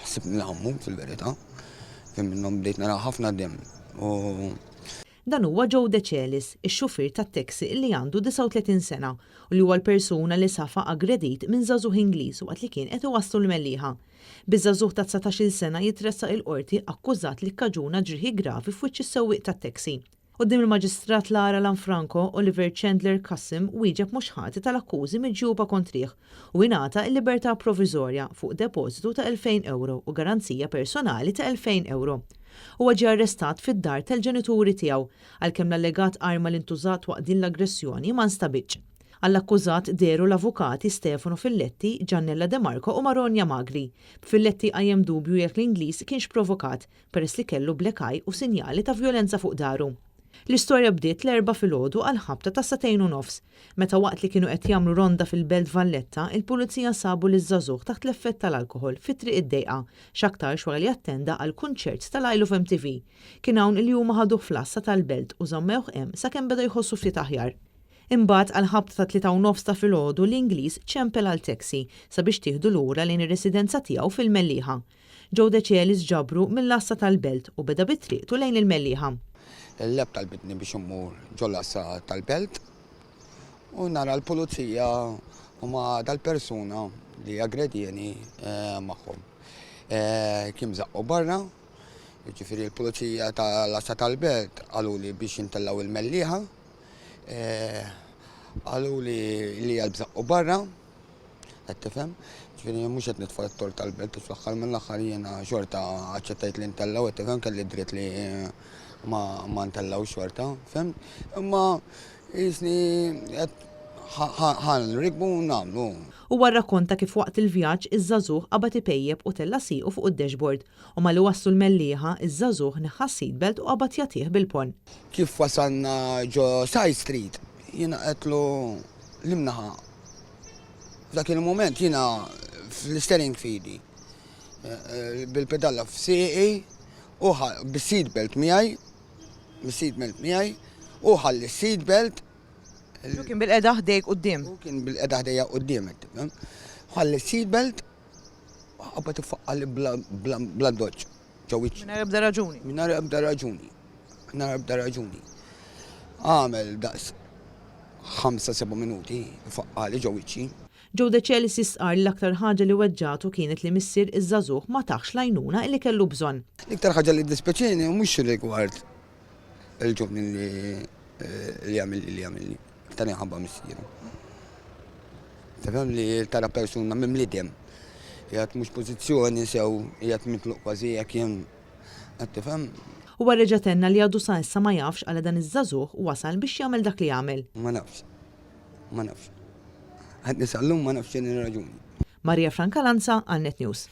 ħsibni li ħammut fil-verità. Fim minnhom bdejt nara ħafna dem. Dan huwa Joe De Celis, ix-xufier tat-taxi li għandu 39 sena u li huwa l-persuna li safa aggredit minn żagħżugħ Ingliż waqt li kien qed iwasslu l-mellieħa. Biż-żagħżugħ ta' 19-il sena jitressaq il-qorti akkużat li kkaġuna ġrieħi gravi f'wiċċ is-sewwieq tat-taxi. Quddiem il-Maġistrat Lara Lanfranco, Oliver Chandler Kassim wieġeb mhux ħati tal-akkużi miġjuba kontrih u ingħata l-libertà proviżorja fuq depożitu ta' 2,000 euro u garanzija personali ta' 2,000 euro. Huwa ġie arrestat fid-dar tal-ġenituri tiegħu għalkemm l-allegat arma li ntużat waqt din l-aggressjoni ma nstabitx. Għall-akkużat deru l-avukati Stefano Filletti, Giannella De Marco u Maronja Magri. Filletti qajjem dubju jekk l-Ingliż kienx provokat peress li kellu black eye u sinjali ta' vjolenza fuq daru. L-istorja bdiet l-4 filgħodu għal ħabta ta' 2:30, meta waqt li kienu qed jagħmlu ronda fil-Belt Valletta, il-pulizija sabu liż-żagħżugħ taħt l-effett tal-alkoħol fit-triq id-dejqa x'aktarx wara li attenda għal kunċert tal-I Love MTV. Kien hawn li huma ħaduh fl-assa tal-Belt u żammewh hemm sakemm beda jħossu ftit aħjar. Imbagħad għal ħabta ta' 3:30 ta' filgħodu l-Ingliż ċempel għal taxi sabiex tieħdu lura lejn ir-residenza tiegħu fil-Mellieħa. Joe De Celis ġabru mill-assa tal-Belt u beda bit-triqtu lejn il-Mellieħa. Il-leb tal-bitni biex immur ġol-assa tal-Belt u nara l-pulizija u ma dal-persuna li aggredjeni magħhom. Kien zaqqu barra, ġifieri l-pulizija tal-assa tal-Belt qalu li biex jintellaw il-Mellieħa, qalu li jgħalbżaqqu barra, qed tifhem, ġifieri mhux qed nitfa' t-tort tal-Belt u fl-aħħar mill-aħħar jiena xorta aċċettajt li ntellaw, qed tifhem kelli dritt li ma ntellaw xorta, fem? Imma jisni ħan rikbu nagħmlu. Huwa rrakkonta kif waqt il-vjaġġ iż-żagħżugħ qabad ipejjeb u tella siequ fuq id-dashboard u malli waslu l-mellieħa iż-żagħżugħ neħħa seatbelt u qabad jagħtih bil-pon. Kif wasalna ġo Side Street, jiena qedlu l-imnaħa. F'dak il-mument jiena fl-steering fidi bil-pedalla f'sieqi u bis-seatbelt miegħi u ħalli s-seatbelt. Kien bil-qeda ħdejk quddiem. Kien bil-qeda ħdejja quddiem, ħalli s-seatbelt qabad ifaqqali bla doġġ ġo wiċċi. Mingħajr ebda raġuni. Mingħajr ebda raġuni. Għamel daqs 5-7 minuti ifaqqali ġo wiċċi. Joe De Celis istqar l-aktar ħaġa li weġġatu kienet li missier iż-żagħżugħ ma taħx l-għajnuna li kellu bżonn. L-iktar ħaġa li dispeċini mhux rigward il-ġobni li jagħmilli. Tani ħabba missieru. Tifhem li tara persuna mimlidem. Qiegħed mhux pożizzjoni sew qiegħed mitluq kważi jekk jien qed tifhem. Huwa reġa' tenna li għadu sa issa ma jafx għal dan iż-żagħżugħ wasal biex jagħmel dak li jagħmel. Ma nafx. Qed nisallum ma nafx x'inhi raġuni. Marija Franca Lanza, għal Net News.